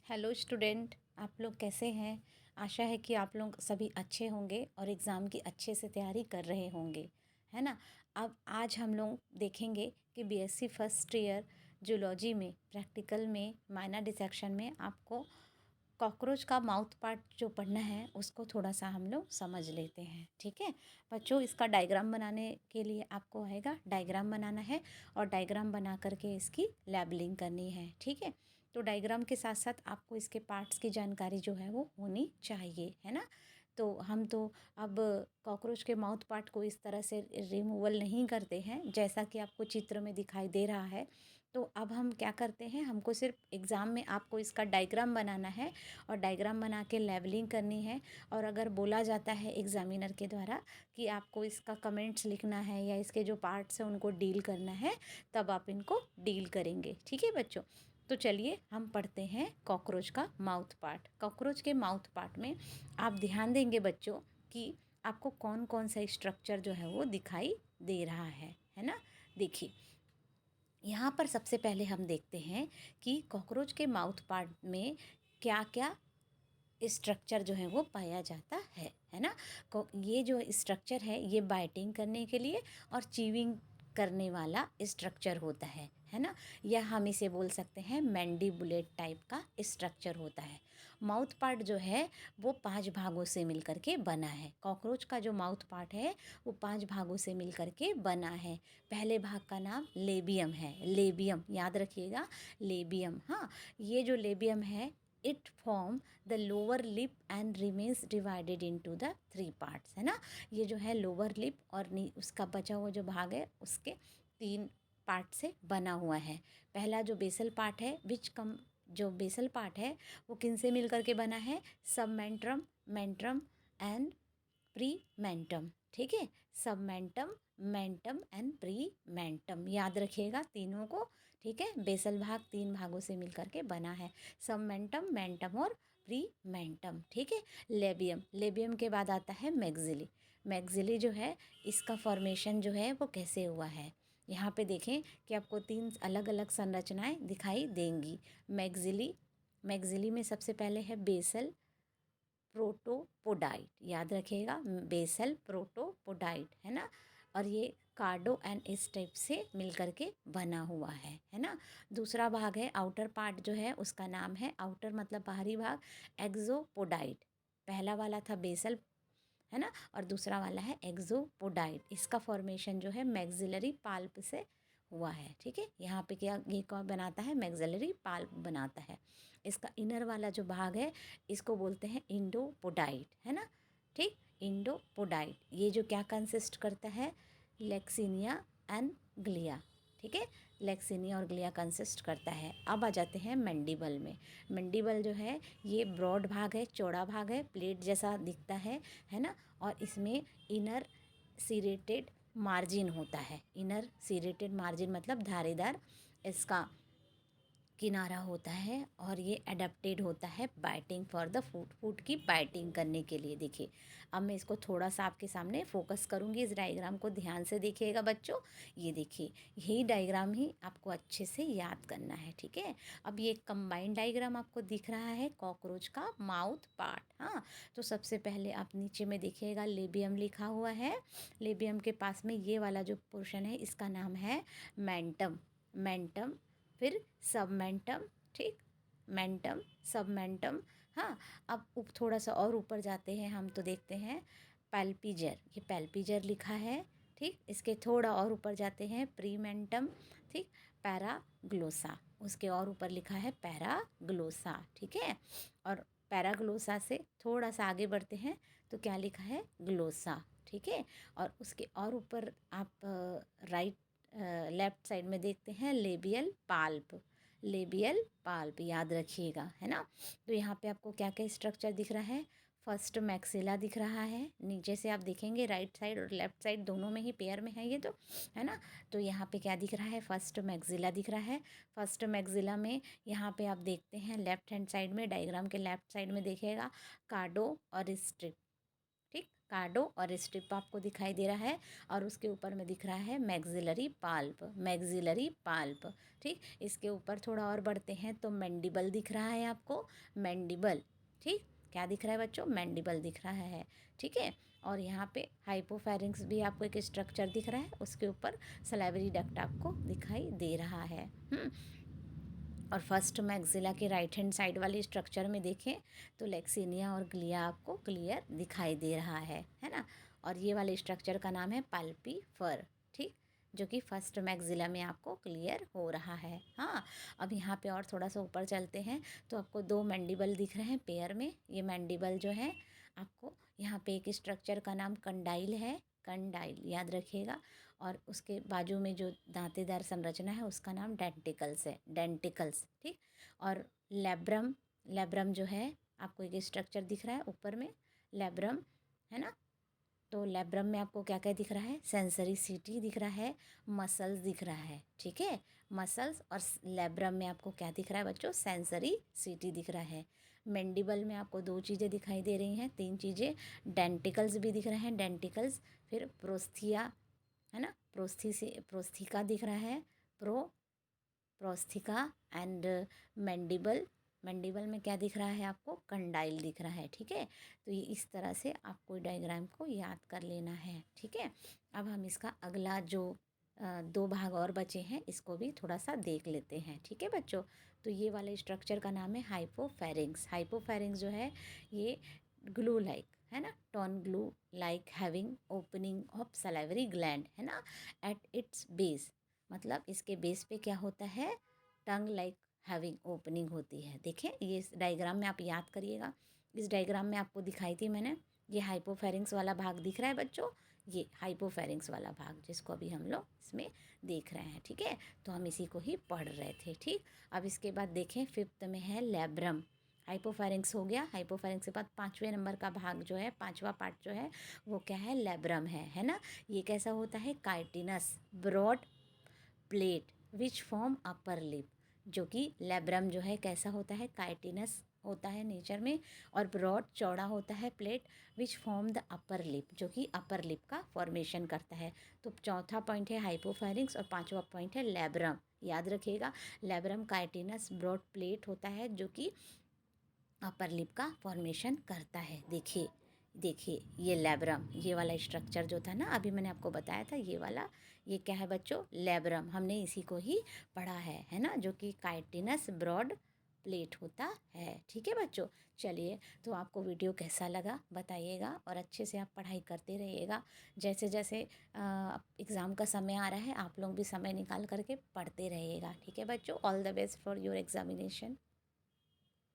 Hello student, आप लोग कैसे हैं। आशा है कि आप लोग सभी अच्छे होंगे और एग्ज़ाम की अच्छे से तैयारी कर रहे होंगे, है ना। अब आज हम लोग देखेंगे कि बीएससी फर्स्ट ईयर जूलॉजी में प्रैक्टिकल में माइनर डिसेक्शन में आपको कॉकरोच का माउथ पार्ट जो पढ़ना है उसको थोड़ा सा हम लोग समझ लेते हैं। ठीक है बच्चों, इसका डायग्राम बनाने के लिए आपको आएगा, डायग्राम बनाना है और डायग्राम बना करके इसकी लेबलिंग करनी है। ठीक है, तो डायग्राम के साथ साथ आपको इसके पार्ट्स की जानकारी जो है वो होनी चाहिए, है ना। तो हम तो अब कॉकरोच के माउथ पार्ट को इस तरह से रिमूवल नहीं करते हैं जैसा कि आपको चित्र में दिखाई दे रहा है। तो अब हम क्या करते हैं, हमको सिर्फ एग्ज़ाम में आपको इसका डायग्राम बनाना है और डायग्राम बना के लेवलिंग करनी है। और अगर बोला जाता है एग्ज़ामिनर के द्वारा कि आपको इसका कमेंट्स लिखना है या इसके जो पार्ट्स हैं उनको डील करना है, तब आप इनको डील करेंगे। ठीक है बच्चों, तो चलिए हम पढ़ते हैं कॉकरोच का माउथ पार्ट। कॉकरोच के माउथ पार्ट में आप ध्यान देंगे बच्चों कि आपको कौन कौन सा स्ट्रक्चर जो है वो दिखाई दे रहा है ना। देखिए, यहाँ पर सबसे पहले हम देखते हैं कि कॉकरोच के माउथ पार्ट में क्या क्या स्ट्रक्चर जो है वो पाया जाता है ना। ये जो स्ट्रक्चर है ये बाइटिंग करने के लिए और चीविंग करने वाला स्ट्रक्चर होता है ना। या हम इसे बोल सकते हैं मैंडिबुलेट टाइप का स्ट्रक्चर होता है। माउथ पार्ट जो है वो 5 भागों से मिलकर के बना है। कॉकरोच का जो माउथ पार्ट है वो 5 भागों से मिलकर के बना है। पहले भाग का नाम लेबियम है, लेबियम याद रखिएगा, लेबियम। हाँ, ये जो लेबियम है it form the lower lip and remains divided into the 3 parts, है ना। ये जो है लोअर लिप और उसका बचा हुआ जो भाग है उसके 3 पार्ट से बना हुआ है। पहला जो बेसल पार्ट है जो बेसल पार्ट है वो किन से मिल करके बना है, सबमेंट्रम, मेंट्रम एंड प्रीमेंटम। ठीक है, सबमेंटम, मेंटम एंड प्रीमेंटम याद रखिएगा तीनों को। ठीक है, बेसल भाग 3 भागों से मिलकर के बना है, सबमेंटम, मेंटम और प्रीमेंटम। ठीक है, लेबियम, लेबियम के बाद आता है मैक्सिली। मैक्सिली जो है इसका फॉर्मेशन जो है वो कैसे हुआ है, यहाँ पे देखें कि आपको 3 अलग अलग संरचनाएं दिखाई देंगी। मैक्सिली, मैक्सिली में सबसे पहले है बेसल प्रोटोपोडाइट, याद रखिएगा, बेसल प्रोटोपोडाइट, है ना। और ये कार्डो एंड इस टाइप से मिलकर के बना हुआ है ना। दूसरा भाग है आउटर पार्ट जो है उसका नाम है, आउटर मतलब बाहरी भाग, एक्सोपोडाइट। पहला वाला था बेसल, है ना, और दूसरा वाला है एक्सोपोडाइट। इसका फॉर्मेशन जो है मैक्सिलरी पाल्प से हुआ है। ठीक है, यहाँ पे क्या ये कौन बनाता है, मैक्सिलरी पाल्प बनाता है। इसका इनर वाला जो भाग है इसको बोलते हैं इंडोपोडाइट, है ना। ठीक, इंडोपोडाइट ये जो क्या कंसिस्ट करता है, लेक्सिनिया एंड ग्लिया। ठीक है, लेक्सिनिया और ग्लिया कंसिस्ट करता है। अब आ जाते हैं मैंडिबल में। मैंडिबल जो है ये ब्रॉड भाग है, चौड़ा भाग है, प्लेट जैसा दिखता है ना। और इसमें इनर सीरेटेड मार्जिन होता है। इनर सीरेटेड मार्जिन मतलब धारीदार इसका किनारा होता है और ये अडेप्टेड होता है biting for the food, food की बाइटिंग करने के लिए। देखिए, अब मैं इसको थोड़ा सा आपके सामने फोकस करूँगी, इस डायग्राम को ध्यान से देखिएगा बच्चों। ये देखिए, यही डायग्राम ही आपको अच्छे से याद करना है। ठीक है, अब ये कंबाइंड डायग्राम आपको दिख रहा है कॉकरोच का माउथ पार्ट। हाँ, तो सबसे पहले आप नीचे में देखिएगा लेबियम लिखा हुआ है। लेबियम के पास में ये वाला जो पोर्शन है इसका नाम है मेंटम, मेंटम, फिर सबमेंटम। ठीक, मेंटम, सबमेंटम। हाँ, अब थोड़ा सा और ऊपर जाते हैं हम तो देखते हैं पैल्पीजर, ये पैल्पीजर लिखा है। ठीक, इसके थोड़ा और ऊपर जाते हैं प्रीमेंटम। ठीक, पैराग्लोसा, उसके और ऊपर लिखा है पैराग्लोसा। ठीक है, और पैराग्लोसा से थोड़ा सा आगे बढ़ते हैं तो क्या लिखा है, ग्लोसा। ठीक है, और उसके और ऊपर आप राइट लेफ्ट साइड में देखते हैं लेबियल पाल्प, लेबियल पाल्प याद रखिएगा, है ना। तो यहाँ पे आपको क्या क्या स्ट्रक्चर दिख रहा है, फर्स्ट मैक्सिला दिख रहा है, नीचे से आप देखेंगे राइट साइड और लेफ्ट साइड दोनों में ही पेयर में है ये तो, है ना। तो यहाँ पे क्या दिख रहा है, फर्स्ट मैक्सिला दिख रहा है। फर्स्ट मैक्सिला में यहाँ पे आप देखते हैं लेफ्ट हैंड साइड में, डायग्राम के लेफ्ट साइड में देखिएगा कार्डो और स्ट्रिप। ठीक, कार्डो और स्ट्रिप आपको दिखाई दे रहा है, और उसके ऊपर में दिख रहा है मैक्सिलरी पाल्प, मैक्सिलरी पाल्प। ठीक, इसके ऊपर थोड़ा और बढ़ते हैं तो मैंडिबल दिख रहा है आपको, मैंडिबल। ठीक, क्या दिख रहा है बच्चों, मैंडिबल दिख रहा है। ठीक है, और यहाँ पे हाइपोफैरिंक्स भी आपको एक स्ट्रक्चर दिख रहा है, उसके ऊपर सलाइवरी डक्ट आपको दिखाई दे रहा है। और फर्स्ट मैक्सिला के राइट हैंड साइड वाले स्ट्रक्चर में देखें तो लेक्सिनिया और ग्लिया आपको क्लियर दिखाई दे रहा है ना। और ये वाले स्ट्रक्चर का नाम है पाल्पी फर। ठीक, जो कि फर्स्ट मैक्सिला में आपको क्लियर हो रहा है। हाँ, अब यहाँ पे और थोड़ा सा ऊपर चलते हैं तो आपको दो मैंडिबल दिख रहे हैं पेयर में। ये मैंडिबल जो है आपको यहाँ पे एक स्ट्रक्चर का नाम कंडाइल है, कंडाइल याद रखिएगा। और उसके बाजू में जो दांतेदार संरचना है उसका नाम डेंटिकल्स है, डेंटिकल्स। ठीक, और लैब्रम, लैब्रम जो है आपको एक स्ट्रक्चर दिख रहा है ऊपर में, लैब्रम है ना। तो लैब्रम में आपको क्या क्या दिख रहा है, सेंसरी सीटी दिख रहा है, मसल्स दिख रहा है। ठीक है, मसल्स और लैब्रम में आपको क्या दिख रहा है बच्चों, सेंसरी सीटी दिख रहा है। मैंडिबल में आपको दो चीज़ें दिखाई दे रही हैं, तीन चीज़ें, डेंटिकल्स भी दिख रहे हैं, डेंटिकल्स, फिर प्रोस्थिया है ना, प्रोस्थिका दिख रहा है, प्रोस्थिका एंड मैंडिबल। मैंडिबल में क्या दिख रहा है आपको, कंडाइल दिख रहा है। ठीक है, तो ये इस तरह से आपको डायग्राम को याद कर लेना है। ठीक है, अब हम इसका अगला जो दो भाग और बचे हैं इसको भी थोड़ा सा देख लेते हैं। ठीक है बच्चों, तो ये वाले स्ट्रक्चर का नाम है हाइपोफैरिंग्स। हाइपोफैरिंग्स जो है ये ग्लू लाइक है ना, tongue glue like having opening of salivary gland है ना, एट इट्स बेस। मतलब इसके बेस पे क्या होता है, टंग लाइक हैविंग ओपनिंग होती है। देखें ये इस डायग्राम में आप याद करिएगा, इस डायग्राम में आपको दिखाई थी मैंने, ये हाइपोफैरिंग्स वाला भाग दिख रहा है बच्चों, ये हाइपोफैरिंग्स वाला भाग जिसको अभी हम लोग इसमें देख रहे हैं। ठीक है, तो हम इसी को ही पढ़ रहे थे। ठीक, अब इसके बाद देखें फिफ्थ में है लैब्रम। हाइपोफैरिंग्स हो गया, हाइपोफैरिंग्स के बाद पाँचवें नंबर का भाग जो है, पांचवा पार्ट जो है वो क्या है, लैब्रम है ना। ये कैसा होता है, chitinous broad plate which form upper lip. जो कि लैब्रम जो है कैसा होता है, काइटिनस होता है नेचर में, और ब्रॉड चौड़ा होता है plate which form the upper lip, जो कि अपर लिप का फॉर्मेशन करता है। तो चौथा पॉइंट है हाइपोफैरिंग्स और पांचवा पॉइंट है लैब्रम। याद रखिएगा, लैब्रम काइटिनस ब्रॉड प्लेट होता है जो कि अपर लिप का फॉर्मेशन करता है। देखिए देखिए ये लैब्रम, ये वाला स्ट्रक्चर जो था ना अभी मैंने आपको बताया था, ये वाला, ये क्या है बच्चों, लैब्रम। हमने इसी को ही पढ़ा है ना, जो कि काइटिनस ब्रॉड प्लेट होता है। ठीक है बच्चों, चलिए, तो आपको वीडियो कैसा लगा बताइएगा, और अच्छे से आप पढ़ाई करते रहिएगा। जैसे जैसे एग्ज़ाम का समय आ रहा है आप लोग भी समय निकाल करके पढ़ते रहिएगा। ठीक है बच्चों, all the best for your examination.